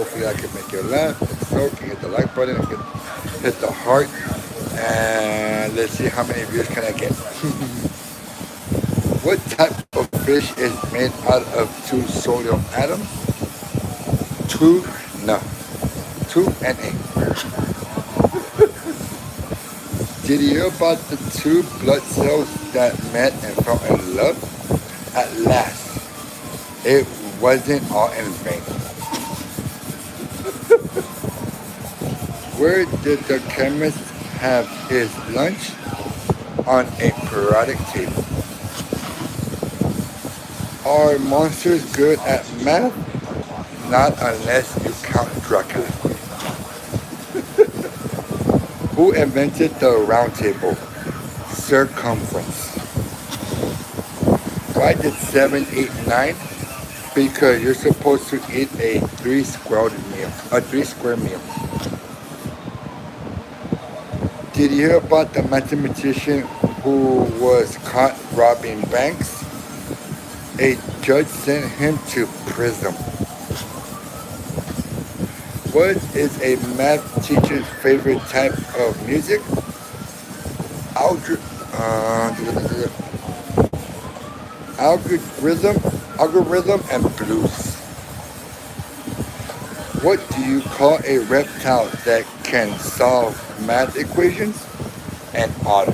Hopefully, I can make you laugh. If so, can hit the like button and hit the heart. And let's see how many views can I get. What type of fish is made out of two sodium atoms? Two, no, two and eight. Did you hear about the two blood cells that met and fell in love? At last, it wasn't all in vain. Where did the chemist have his lunch? On a periodic table. Are monsters good at math? Not unless you count Dracula. Who invented the round table? Circumference. Why did 7, 8, 9? Because you're supposed to eat a three square meal. Did you hear about the mathematician who was caught robbing banks? A judge sent him to prison. What is a math teacher's favorite type of music? Algebra, algorithm, algorithm and blues. What do you call a reptile that can solve math equations? An otter.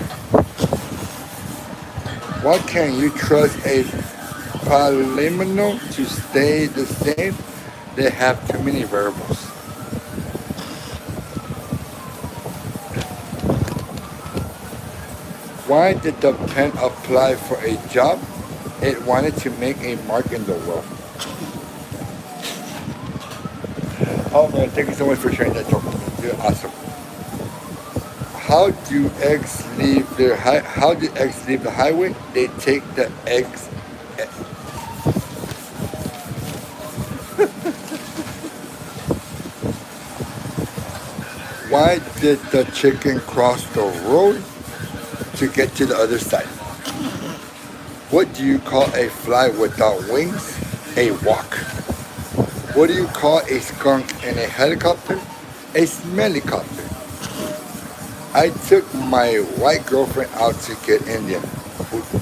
Why can't you trust a polynomial to stay the same? They have too many variables. Why did the pen apply for a job? It wanted to make a mark in the world. Oh man, thank you so much for sharing that joke. You're awesome. How do eggs leave the highway? They take the eggs. Why did the chicken cross the road? To get to the other side. What do you call a fly without wings? A walk. What do you call a skunk in a helicopter? A smellycopter. I took my white girlfriend out to get Indian.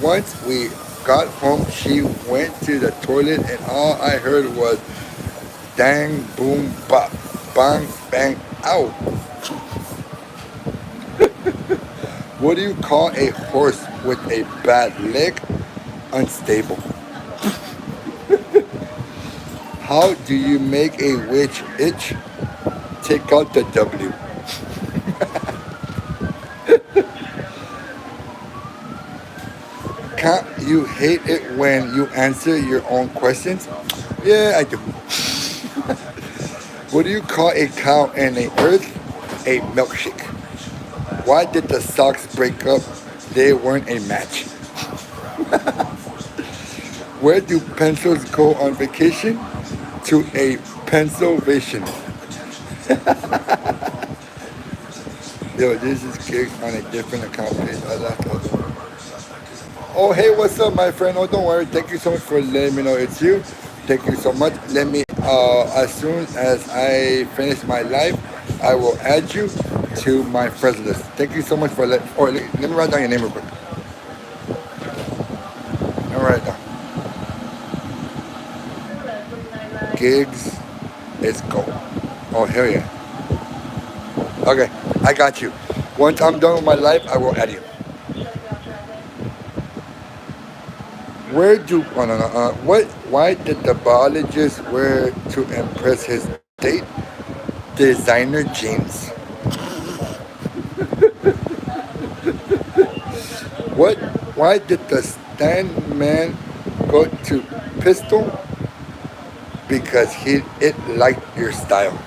Once we got home, she went to the toilet and all I heard was dang, boom, bop, bang, bang, ow. What do you call a horse with a bad leg? Unstable. How do you make a witch itch? Take out the W. Can't you hate it when you answer your own questions? Yeah, I do. What do you call a cow and a earth? A milkshake. Why did the Sox break up? They weren't a match. Where do pencils go on vacation? To a Pennsylvania. Yo, this is gigs on a different account page. I left those. Oh, hey, what's up, my friend? Oh, don't worry. Thank you so much for letting me know it's you. Thank you so much. As soon as I finish my live, I will add you to my friends list. Thank you so much for let me write down your name real quick. All right, now. Gigs, let's go. Oh, hell yeah. Okay, I got you. Once I'm done with my life, I will add you. Where do oh no no what why did the biologist wear to impress his date? Designer jeans. What why did the stand man go to pistol? Because it liked your style.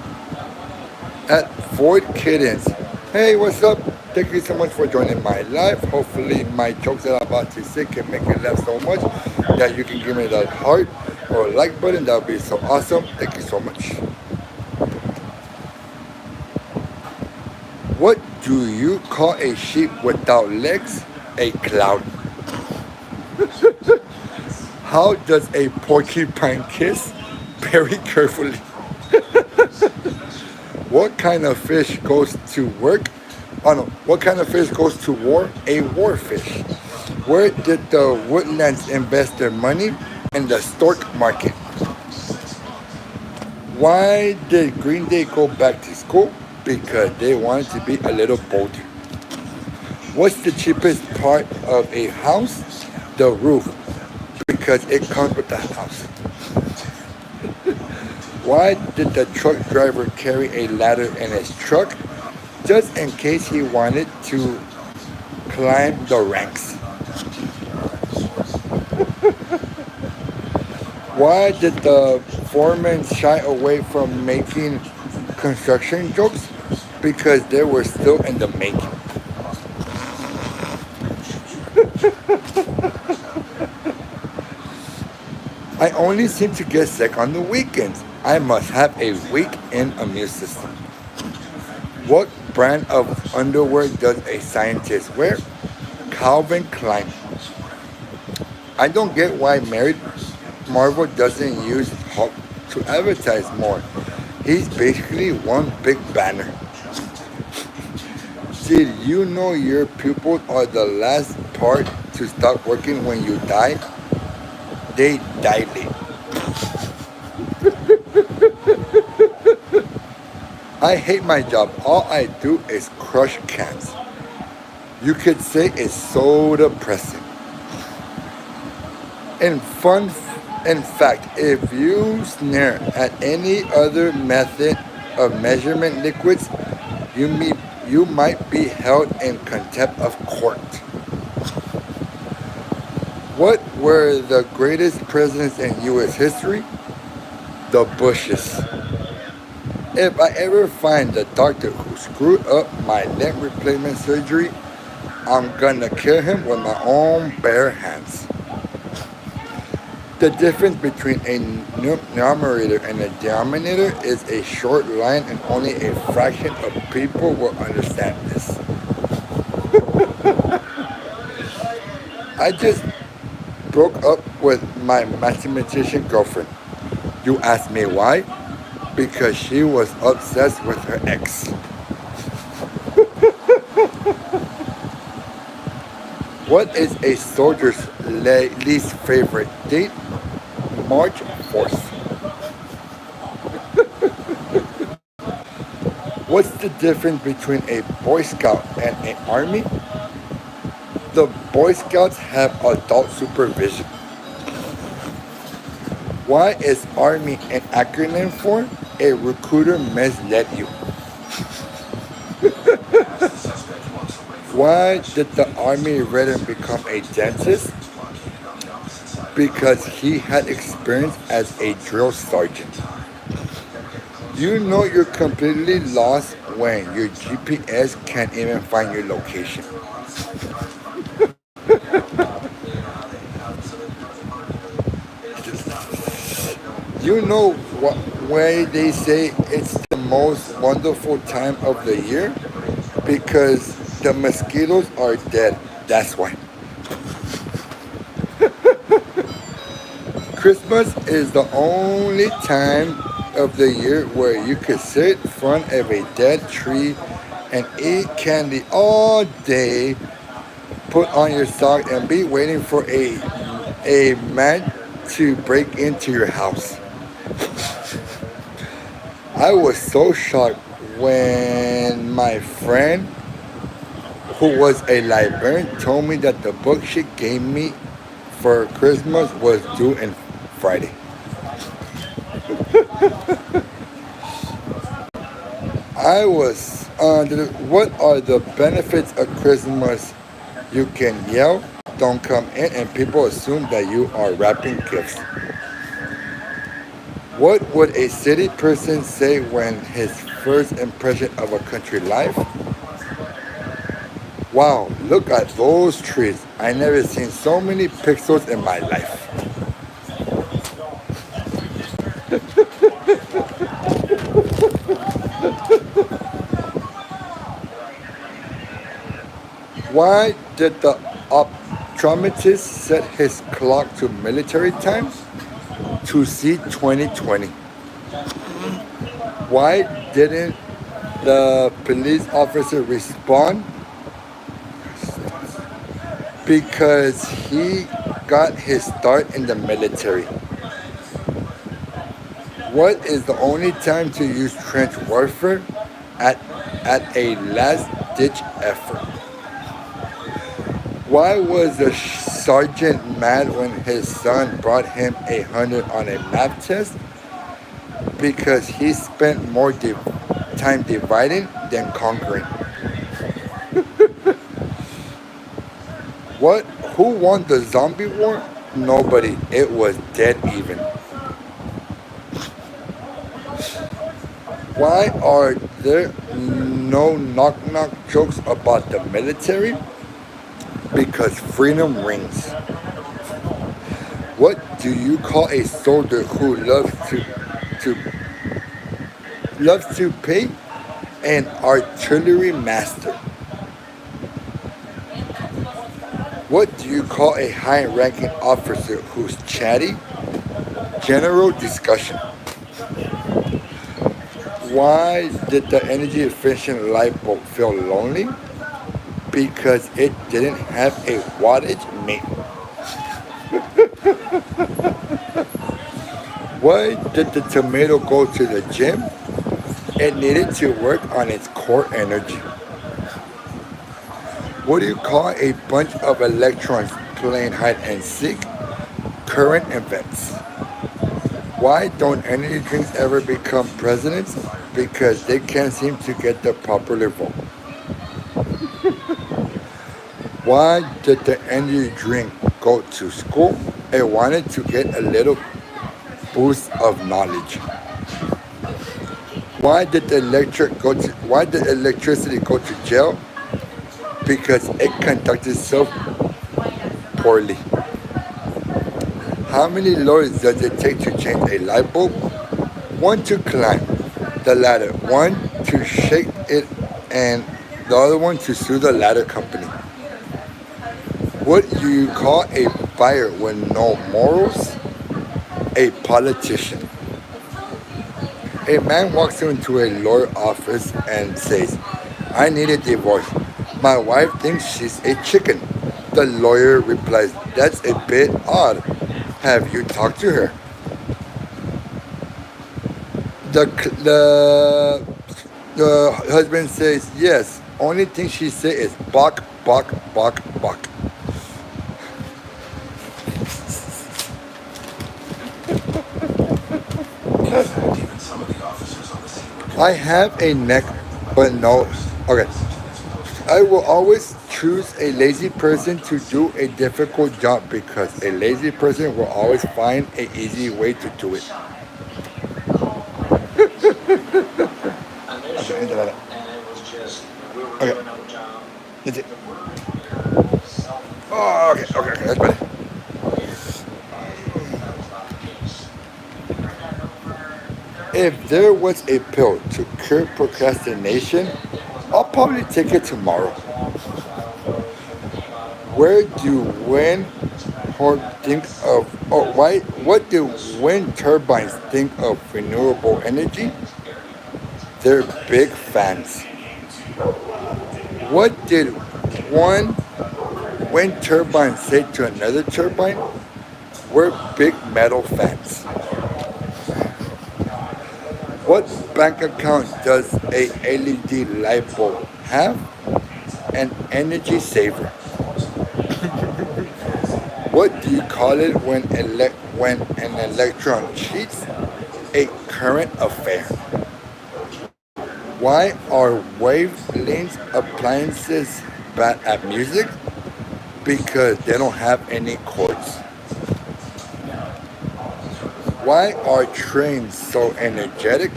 At Ford Kittens. Hey, what's up? Thank you so much for joining my live. Hopefully, my jokes that I'm about to say can make you laugh so much that you can give me that heart or like button. That would be so awesome. Thank you so much. What do you call a sheep without legs? A cloud. How does a porcupine kiss? Very carefully. What kind of fish goes to work? Oh no, what kind of fish goes to war? A war fish. Where did the Woodlands invest their money? In the stock market. Why did Green Day go back to school? Because they wanted to be a little bolder. What's the cheapest part of a house? The roof, because it comes with the house. Why did the truck driver carry a ladder in his truck? Just in case he wanted to climb the ranks. Why did the foreman shy away from making construction jokes? Because they were still in the making. I only seem to get sick on the weekends. I must have a weak in immune system. What brand of underwear does a scientist wear? Calvin Klein. I don't get why Marvel doesn't use Hulk to advertise more. He's basically one big banner. Did you know your pupils are the last part to stop working when you die? They dilate. I hate my job. All I do is crush cans. You could say it's so depressing. In fun, in fact, if you sneer at any other method of measurement liquids, you may, you might be held in contempt of court. What were the greatest presidents in U.S. history? The Bushes. If I ever find the doctor who screwed up my neck replacement surgery, I'm gonna kill him with my own bare hands. The difference between a numerator and a denominator is a short line, and only a fraction of people will understand this. I just broke up with my mathematician girlfriend. You ask me why? Because she was obsessed with her ex. What is a soldier's least favorite date? March 4th. What's the difference between a Boy Scout and an Army? The Boy Scouts have adult supervision. Why is Army an acronym for? A recruiter misled you. Why did the Army veteran become a dentist? Because he had experience as a drill sergeant. You know you're completely lost when your GPS can't even find your location. You know what why they say it's the most wonderful time of the year? Because the mosquitoes are dead. That's why. Christmas is the only time of the year where you could sit in front of a dead tree and eat candy all day, put on your sock, and be waiting for a man to break into your house. I was so shocked when my friend, who was a librarian, told me that the book she gave me for Christmas was due in Friday. I was what are the benefits of Christmas? You can yell, don't come in, and people assume that you are wrapping gifts. What would a city person say when his first impression of a country life? Wow, look at those trees. I never seen so many pixels in my life. Why did the optometrist set his clock to military time? To see 2020. Why didn't The police officer respond because he got his start in the military. What is the only time to use trench warfare at, at a last ditch effort? Why was the sergeant mad when his son brought him 100 on a math test? Because he spent more time dividing than conquering. What? Who won the zombie war? Nobody. It was dead even. Why are there no knock knock jokes about the military? Because freedom rings. What do you call a soldier who to loves to pay? An artillery master. What do you call a high-ranking officer who's chatty? General discussion. Why did the energy efficient light bulb feel lonely? Because it didn't have a wattage mate. Why did the tomato go to the gym? It needed to work on its core energy. What do you call a bunch of electrons playing hide and seek? Current events. Why don't energy drinks ever become presidents? Because they can't seem to get the popular vote. Why did the energy drink go to school? It wanted to get a little boost of knowledge. Why did electricity go to jail? Because it conducted itself poorly. How many lawyers does it take to change a light bulb? One to climb the ladder, one to shake it, and the other one to sue the ladder company. What do you call a buyer with no morals? A politician. A man walks into a lawyer office and says, I need a divorce. My wife thinks she's a chicken. The lawyer replies, that's a bit odd. Have you talked to her? The, the husband says, yes. Only thing she says is bark, bark, bark, bark. I have a neck, but no. Okay. I will always choose a lazy person to do a difficult job because a lazy person will always find an easy way to do it. Okay, enter that. Okay, that's it. Oh, okay, that's better. If there was a pill to cure procrastination, I'll probably take it tomorrow. Where do wind horn think of? Oh, why? What do wind turbines think of renewable energy? They're big fans. What did one wind turbine say to another turbine? We're big metal fans. What bank account does a LED light bulb have? An energy saver. What do you call it when an electron cheats? A current affair. Why are wavelength appliances bad at music? Because they don't have any chords. Why are trains so energetic?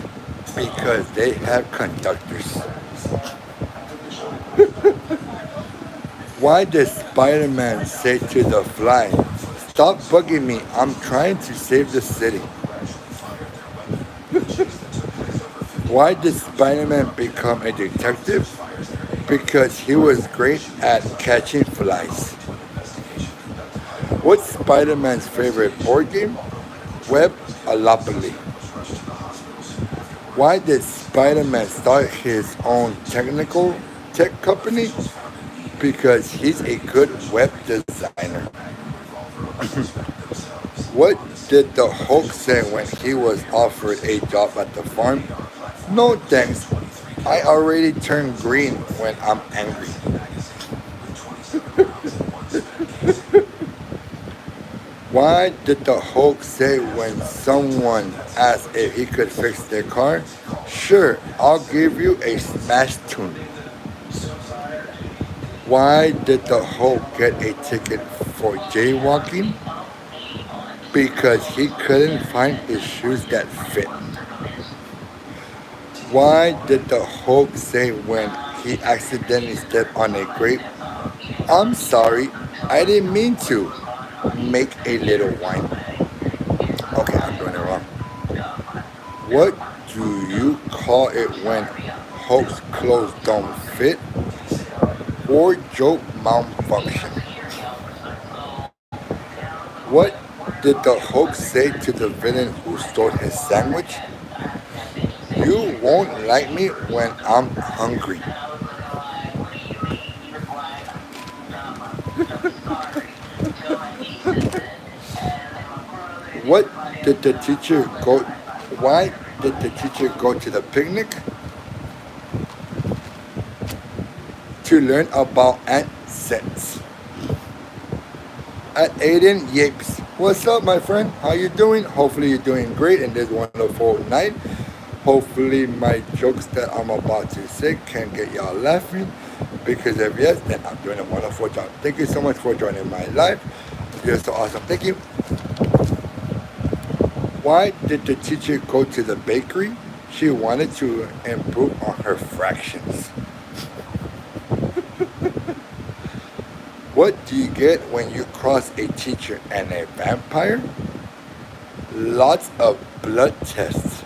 Because they have conductors. Why does Spider-Man say to the fly, stop bugging me, I'm trying to save the city? Why did Spider-Man become a detective? Because he was great at catching flies. What's Spider-Man's favorite board game? Web Alopoly. Why did Spider-Man start his own technical tech company? Because he's a good web designer. What did the Hulk say when he was offered a job at the farm? No thanks. I already turn green when I'm angry. Why did the Hulk say when someone asked if he could fix their car? Sure, I'll give you a smash tune. Why did the Hulk get a ticket for jaywalking? Because he couldn't find his shoes that fit. Why did the Hulk say when he accidentally stepped on a grape? I'm sorry, I didn't mean to. Make a little wine. Okay, I'm doing it wrong. What do you call it when Hulk's clothes don't fit? Wardrobe malfunction. What did the Hulk say to the villain who stole his sandwich? You won't like me when I'm hungry. What did the teacher go? Why did the teacher go to the picnic? To learn about ants. At Aiden Yapes. What's up, my friend? How you doing? Hopefully you're doing great in this wonderful night. Hopefully my jokes that I'm about to say can get y'all laughing. Because if yes, then I'm doing a wonderful job. Thank you so much for joining my live. You're so awesome. Thank you. Why did the teacher go to the bakery? She wanted to improve on her fractions. What do you get when you cross a teacher and a vampire? Lots of blood tests.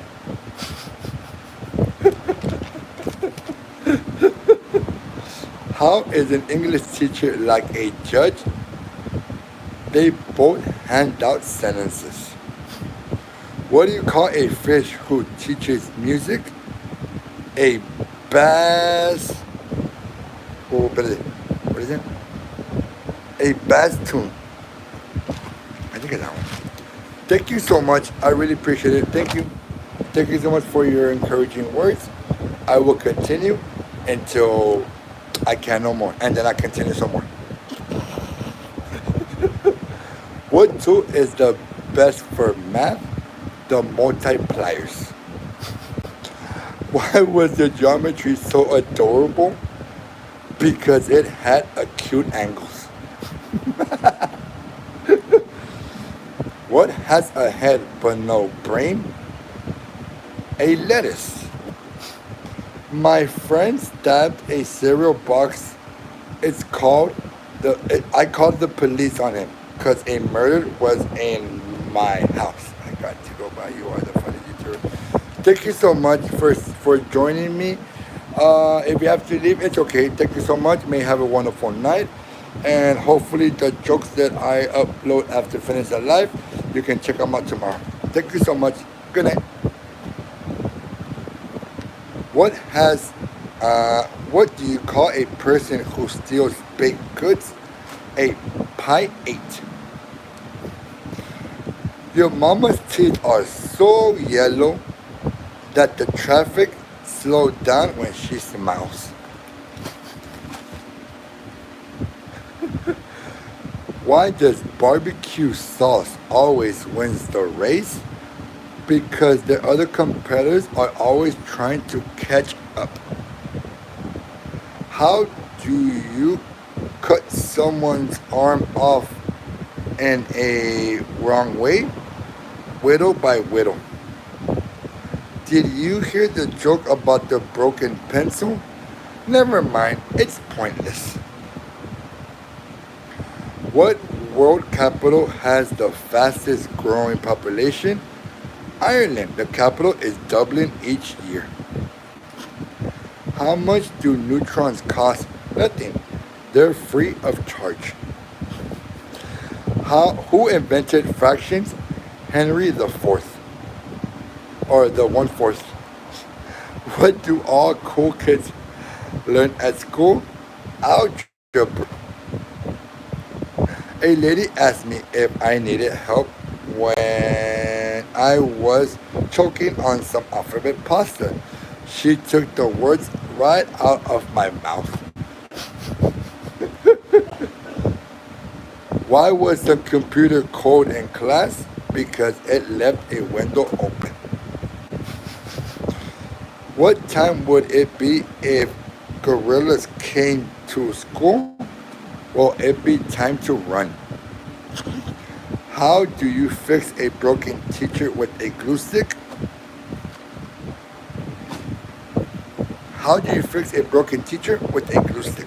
How is an English teacher like a judge? They both hand out sentences. What do you call a fish who teaches music? A bass. What is it? A bass tune. I think it's that one. Thank you so much. I really appreciate it. Thank you. Thank you so much for your encouraging words. I will continue until I can no more. And then I continue some more. What tool is the best for math? The multipliers. Why was the geometry so adorable? Because it had acute angles. What has a head but no brain? A lettuce. My friend stabbed a cereal box. I called the police on him because a murder was in my house. I got to go by. You are the funny teacher. Thank you so much for joining me. If you have to leave, it's okay. Thank you so much. May have a wonderful night. And hopefully the jokes that I upload after finish the live, you can check them out tomorrow. Thank you so much. Good night. What do you call a person who steals baked goods? A pie eight. Your mama's teeth are so yellow that the traffic slowed down when she smiles. Why does barbecue sauce always wins the race? Because the other competitors are always trying to catch up. How do you cut someone's arm off in a wrong way? Whittle by whittle. Did you hear the joke about the broken pencil? Never mind, it's pointless. What world capital has the fastest growing population? Ireland. The capital is Dublin each year. How much do neutrons cost? Nothing. They're free of charge. Who invented fractions? Henry the Fourth, or the 1/4. What do all cool kids learn at school? Algebra. A lady asked me if I needed help when I was choking on some alphabet pasta. She took the words right out of my mouth. Why was the computer cold in class? Because it left a window open. What time would it be if gorillas came to school? Well, it'd be time to run. How do you fix a broken teacher with a glue stick? How do you fix a broken teacher with a glue stick?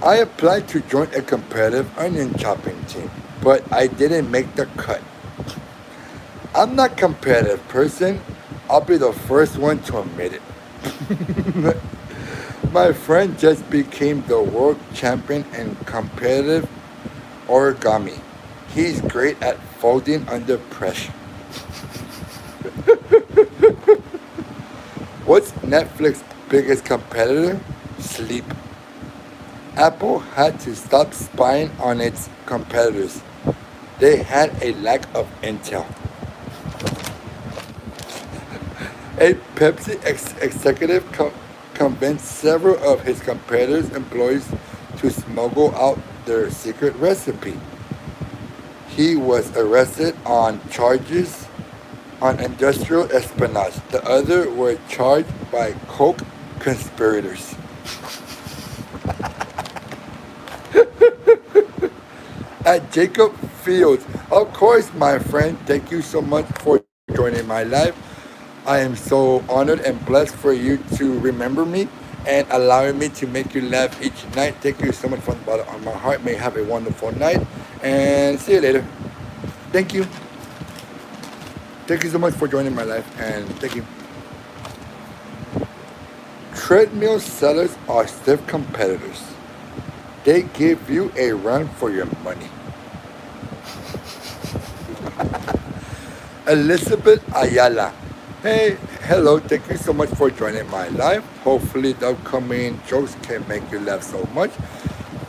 I applied to join a competitive onion chopping team, but I didn't make the cut. I'm not a competitive person. I'll be the first one to admit it. My friend just became the world champion in competitive origami. He's great at folding under pressure. What's Netflix's biggest competitor? Sleep. Apple had to stop spying on its competitors. They had a lack of intel. A Pepsi executive convinced several of his competitors' employees to smuggle out their secret recipe. He was arrested on charges on industrial espionage. The others were charged by Coke conspirators. At Jacob Fields, of course, my friend, thank you so much for joining my live. I am so honored and blessed for you to remember me and allowing me to make you laugh each night. Thank you so much from the bottom of my heart. May you have a wonderful night and see you later. Thank you. Thank you so much for joining my life and thank you. Treadmill sellers are stiff competitors. They give you a run for your money. Elizabeth Ayala. Hey, hello, thank you so much for joining my live. Hopefully the upcoming jokes can make you laugh so much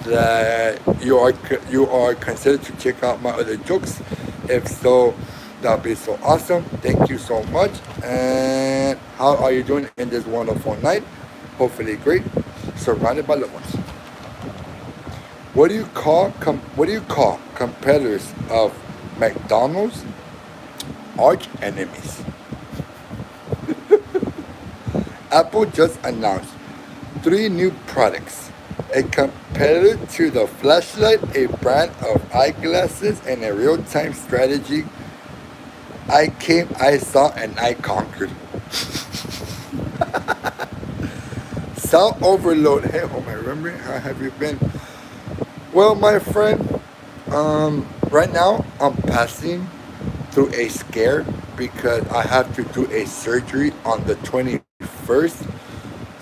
that you are considered to check out my other jokes. If so, that'll be so awesome. Thank you so much. And how are you doing in this wonderful night? Hopefully great. Surrounded by loved ones. What do you call competitors of McDonald's? Arch enemies. Apple just announced three new products. A competitor to the flashlight, a brand of eyeglasses, and a real-time strategy. I came, I saw, and I conquered. Sound overload. Hey, Homer, remember? How have you been? Well, my friend, right now I'm passing through a scare because I have to do a surgery on the 21st.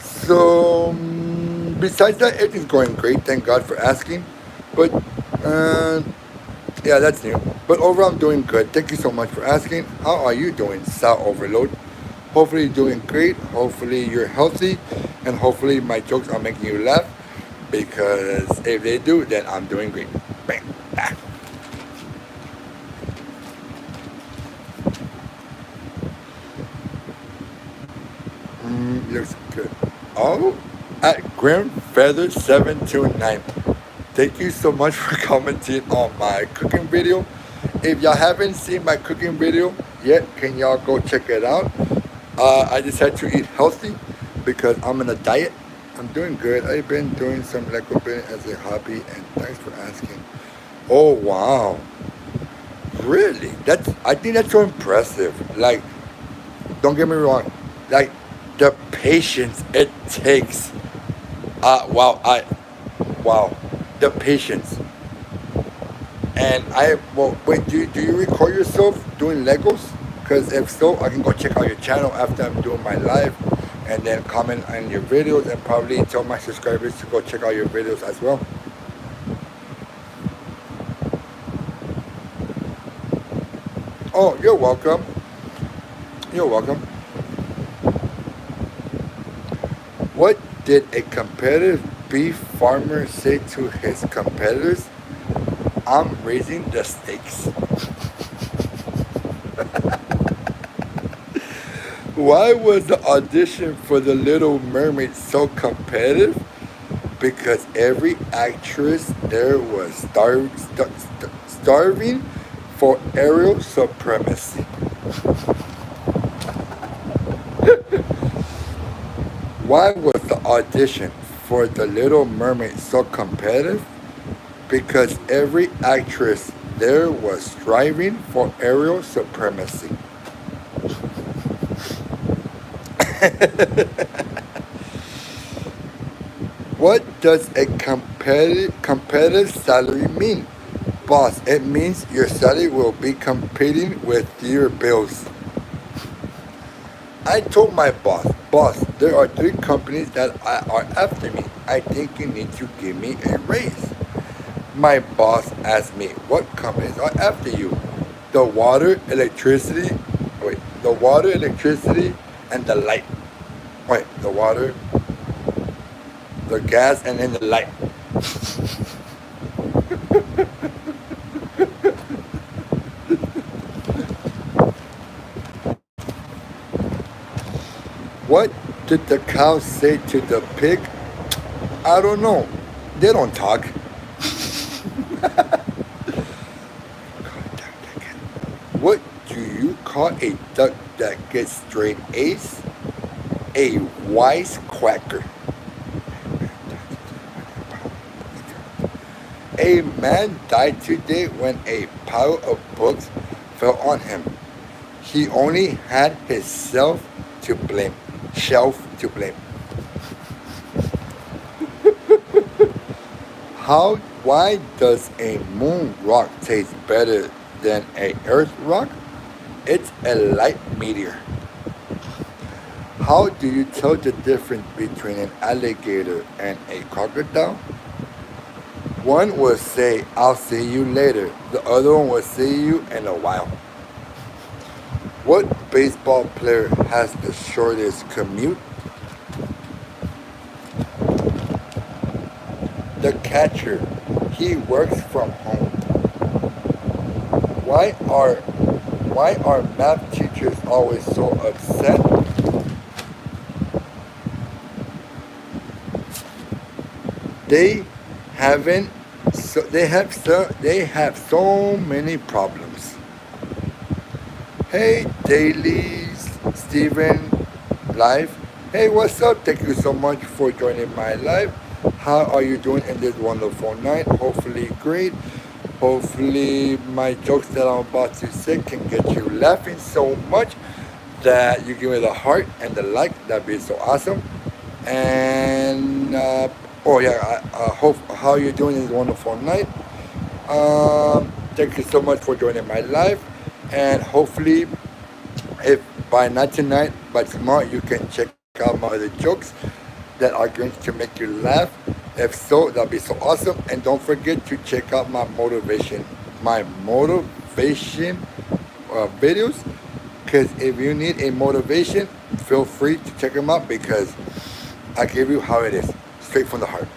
So, besides that, everything's going great. Thank God for asking. But, yeah, that's new. But overall, I'm doing good. Thank you so much for asking. How are you doing, Sal Overload? Hopefully, you're doing great. Hopefully, you're healthy. And hopefully, my jokes are making you laugh. Because if they do, then I'm doing great. Bang. Ah. Looks good. Oh, at Grim Feather 729. Thank you so much for commenting on my cooking video. If y'all haven't seen my cooking video yet, can y'all go check it out? I decided to eat healthy because I'm in a diet. I'm doing good. I've been doing some Lego building as a hobby, and thanks for asking. Oh wow, really? I think that's so impressive. Like, don't get me wrong. Like, the patience it takes. Wow, the patience. And well, wait, do you record yourself doing Legos? Because if so, I can go check out your channel after I'm doing my live and then comment on your videos and probably tell my subscribers to go check out your videos as well. Oh, you're welcome. You're welcome. What did a competitive beef farmer say to his competitors? I'm raising the stakes. Why was the audition for The Little Mermaid so competitive? Because every actress there was starving for aerial supremacy. Why was the audition for The Little Mermaid so competitive? Because every actress there was striving for aerial supremacy. What does a competitive salary mean? Boss, it means your salary will be competing with your bills. I told my boss, there are three companies that are after me. I think you need to give me a raise. My boss asked me, what companies are after you? The water, electricity, the water, electricity, and the light. The water, the gas, and then the light. What did the cow say to the pig? I don't know. They don't talk. What do you call a duck that gets straight A's? A wise quacker. A man died today when a pile of books fell on him. He only had himself to blame. Shelf to blame. Why does a moon rock taste better than a earth rock? It's a light meteor. How do you tell the difference between an alligator and a crocodile? One will say, I'll see you later. The other one will see you in a while. What baseball player has the shortest commute? The catcher. He works from home. Why are why are math teachers always so upset? They haven't they have so many problems. Hey Dailies, Steven, live. Hey, what's up? Thank you so much for joining my live. How are you doing in this wonderful night? Hopefully great. Hopefully my jokes that I'm about to say can get you laughing so much that you give me the heart and the like. That'd be so awesome. And oh yeah, I hope how you doing in this wonderful night. Thank you so much for joining my live, and hopefully, if by not tonight, but tomorrow, you can check out my other jokes that are going to make you laugh. If so, that'll be so awesome. And don't forget to check out my motivation videos. Because if you need a motivation, feel free to check them out because I give you how it is, straight from the heart.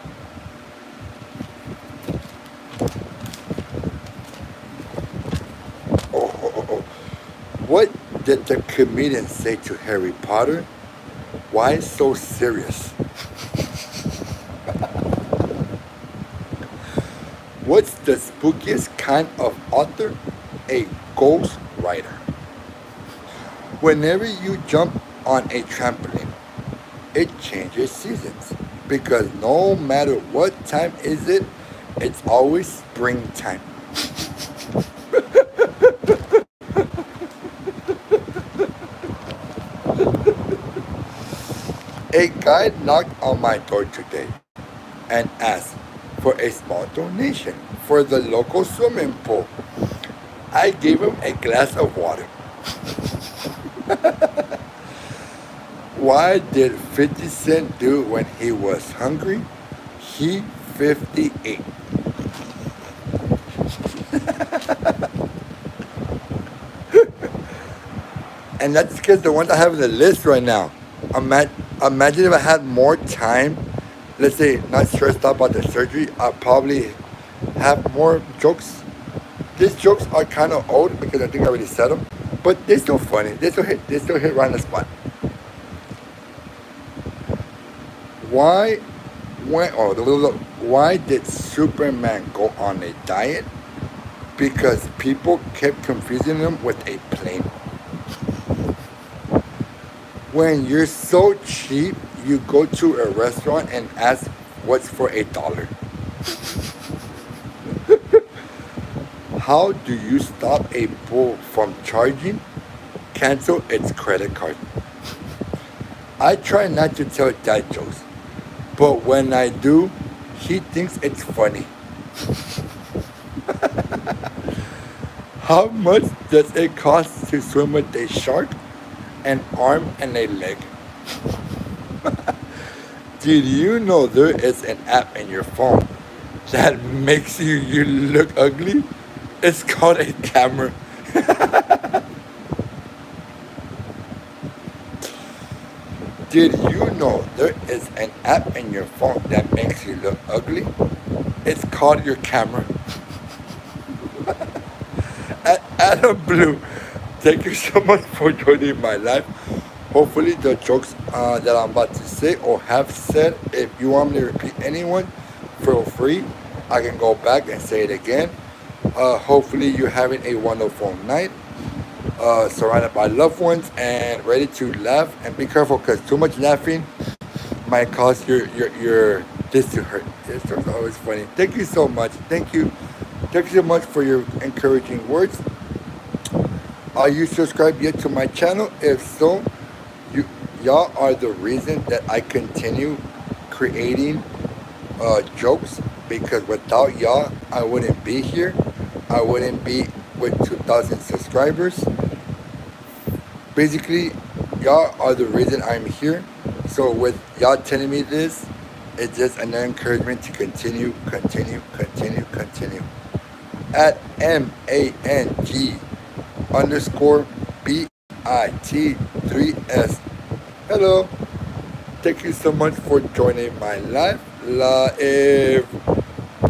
Oh. What did the comedian say to Harry Potter? Why so serious? What's the spookiest kind of author? A ghost writer. Whenever you jump on a trampoline, it changes seasons because no matter what time is it, it's always springtime. A guy knocked on my door today and asked for a small donation for the local swimming pool. I gave him a glass of water. Why did 50 Cent do when he was hungry? He 58. And that's because the ones I have in the list right now. Imagine if I had more time, let's say not stressed out about the surgery, I'll probably have more jokes. These jokes are kind of old because I think I already said them, but they're still funny. They still hit right on the spot. Why, why did Superman go on a diet? Because people kept confusing him with a plane. When you're so cheap, you go to a restaurant and ask what's for $1. How do you stop a bull from charging? Cancel its credit card. I try not to tell dad jokes, but when I do, he thinks it's funny. How much does it cost to swim with a shark? An arm and a leg. Did you know there is an app in your phone that makes you look ugly? It's called a camera. Did you know there is an app in your phone that makes you look ugly? It's called your camera. Adam Blue, thank you so much for joining my life. Hopefully the jokes that I'm about to say or have said, if you want me to repeat anyone, feel free. I can go back and say it again. Hopefully you're having a wonderful night, surrounded by loved ones and ready to laugh. And be careful because too much laughing might cause your this to hurt. This is always funny. Thank you so much. Thank you. Thank you so much for your encouraging words. Are you subscribed yet to my channel? If so, you y'all are the reason that I continue creating jokes, because without y'all I wouldn't be here. I wouldn't be with 2,000 subscribers. Basically, y'all are the reason I'm here. So with y'all telling me this, it's just an encouragement to continue. At MANG_BIT3S. Hello. Thank you so much for joining my live. If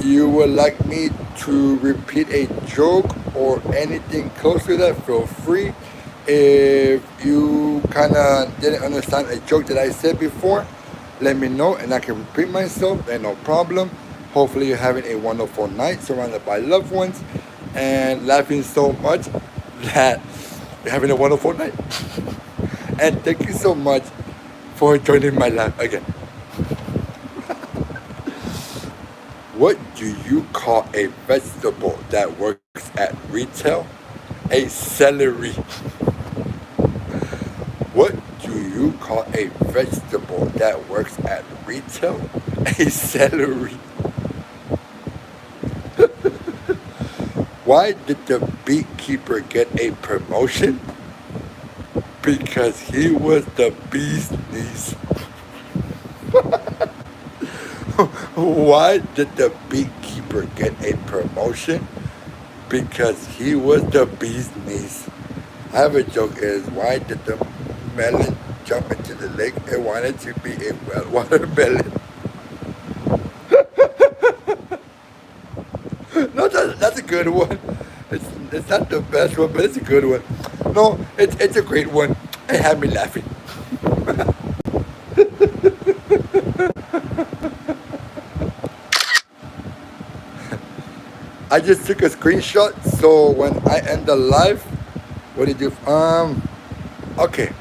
you would like me to repeat a joke or anything close to that, feel free. If you kind of didn't understand a joke that I said before, let me know and I can repeat myself, and no problem. Hopefully you're having a wonderful night surrounded by loved ones and laughing so much that you're having a wonderful night. And thank you so much for joining my live again. What do you call a vegetable that works at retail? A celery. What do you call a vegetable that works at retail? A celery. Why did the beekeeper get a promotion? Because he was the bee's knees. Why did the beekeeper get a promotion? Because he was the bee's knees. I have a joke is, why did the melon jump into the lake and wanted to be a watermelon? No, that's a good one. It's not the best one, but it's a good one. No, it's a great one. It had me laughing. I just took a screenshot, so when I end the live, what do you do? Okay.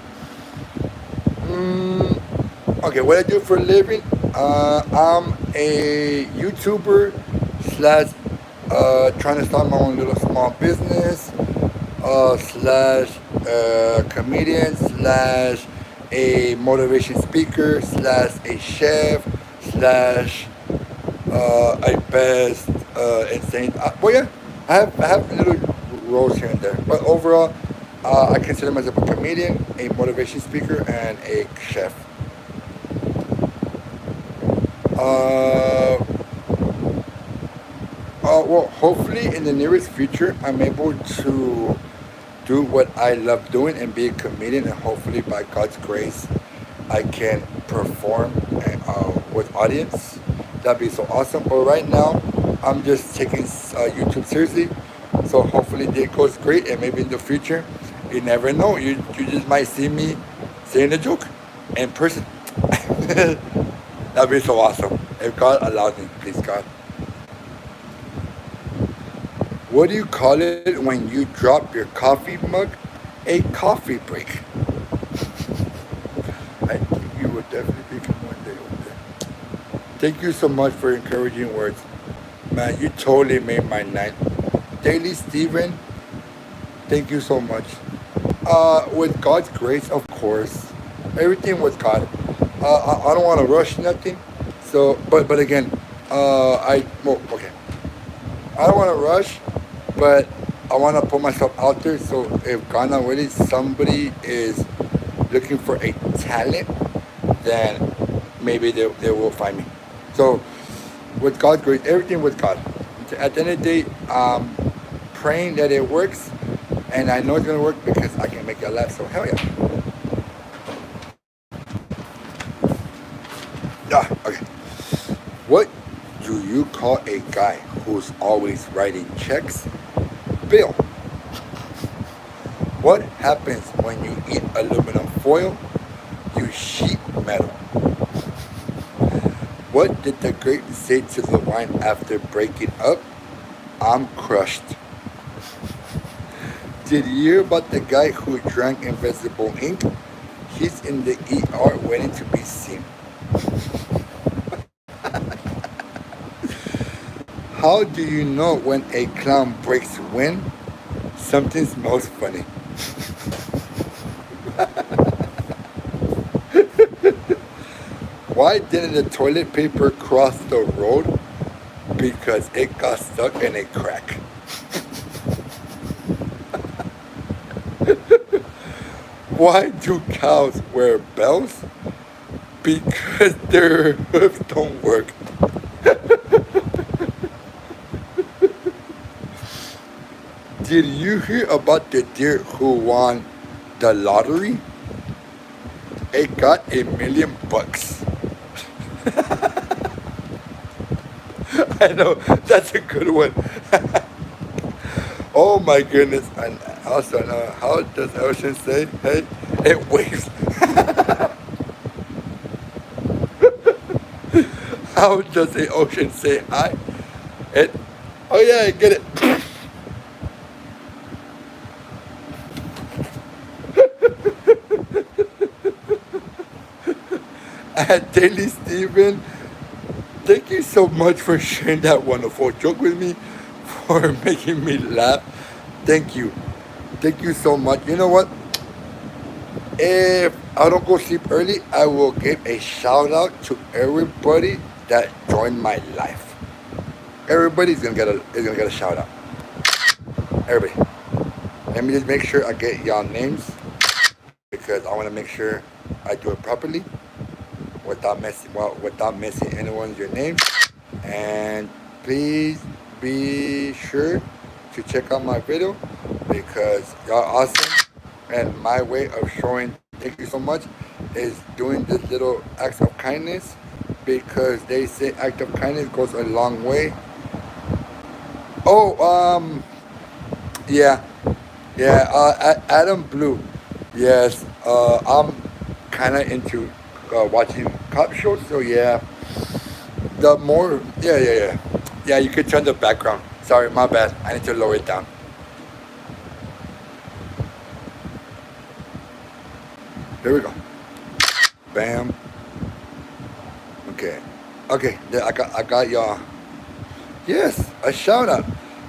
Okay, what I do for a living? I'm a YouTuber slash trying to start my own little small business slash comedian slash a motivation speaker slash a chef slash a best insane. Well, yeah, I have little roles here and there, but overall, I consider myself a comedian, a motivation speaker, and a chef. Well, hopefully in the nearest future, I'm able to do what I love doing and be a comedian, and hopefully by God's grace, I can perform with audience. That'd be so awesome. But right now, I'm just taking YouTube seriously. So hopefully it goes great, and maybe in the future, you never know. You just might see me saying a joke in person. That'd be so awesome. If God allows me, please God. What do you call it when you drop your coffee mug? A coffee break. I think you will definitely become one day over there. Thank you so much for encouraging words. Man, you totally made my night. Daily Steven, thank you so much. With God's grace, of course, everything with God. I don't want to rush nothing. So, but again, well, okay. I don't want to rush, but I want to put myself out there. So if God not really somebody is looking for a talent, then maybe they will find me. So with God's grace, everything with God. At the end of the day, praying that it works, and I know it's gonna work because I can make it laugh. So hell yeah. Yeah. Okay. What do you call a guy who's always writing checks? Bill. What happens when you eat aluminum foil? You sheet metal. What did the grape say to the wine after breaking up? I'm crushed. Did you hear about the guy who drank invisible ink? He's in the ER waiting to be seen. How do you know when a clown breaks wind? Something smells funny. Why didn't the toilet paper cross the road? Because it got stuck in a crack. Why do cows wear bells? Because their hooves don't work. Did you hear about the deer who won the lottery? It got $1 million. I know, that's a good one. Oh my goodness. And also, how does the ocean say, hey? It waves. How does the ocean say hi? It, oh yeah, I get it. And Daily Steven, thank you so much for sharing that wonderful joke with me, for making me laugh. Thank you. Thank you so much. You know what? If I don't go sleep early, I will give a shout out to everybody that joined my life. Everybody's gonna get a shout out. Everybody. Let me just make sure I get y'all names because I want to make sure I do it properly without missing anyone's your name. And please be sure to check out my video because y'all awesome. And my way of showing thank you so much is doing this little acts of kindness because they say act of kindness goes a long way. Oh, yeah, yeah. Adam Blue. Yes. I'm kind of into watching cop shows. So yeah, the more yeah. You could turn the background. Sorry, my bad. I need to lower it down. There we go. Bam. Okay. Okay. I got y'all. Yes, a shout out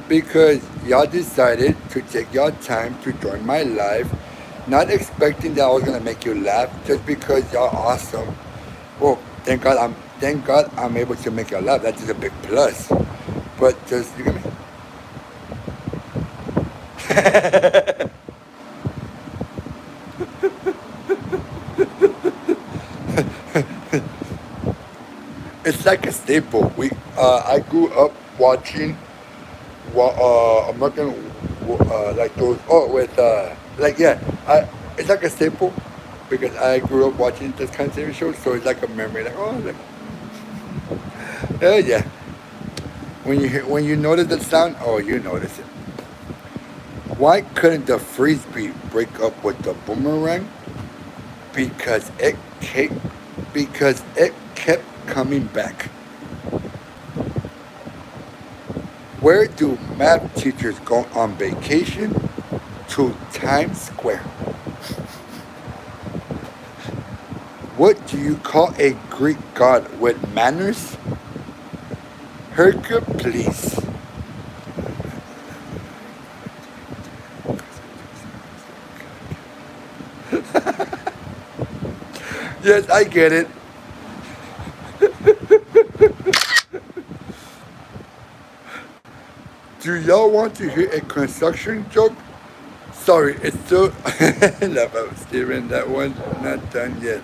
because y'all decided to take your time to join my live, not expecting that I was gonna make you laugh, just because y'all awesome. Well, thank God I'm able to make y'all laugh. That is a big plus. But just you get me. It's like a staple. I grew up watching American like those. Oh, with like yeah, it's like a staple because I grew up watching this kind of TV show, so it's like a memory. Like oh, like, yeah. When you notice the sound, oh, you notice it. Why couldn't the frisbee break up with the boomerang? Because it kept coming back. Where do math teachers go on vacation? To Times Square. What do you call a Greek god with manners? Hercules. Yes, I get it. Do y'all want to hear a construction joke? Sorry, it's still. I love how Steven, that one not done yet.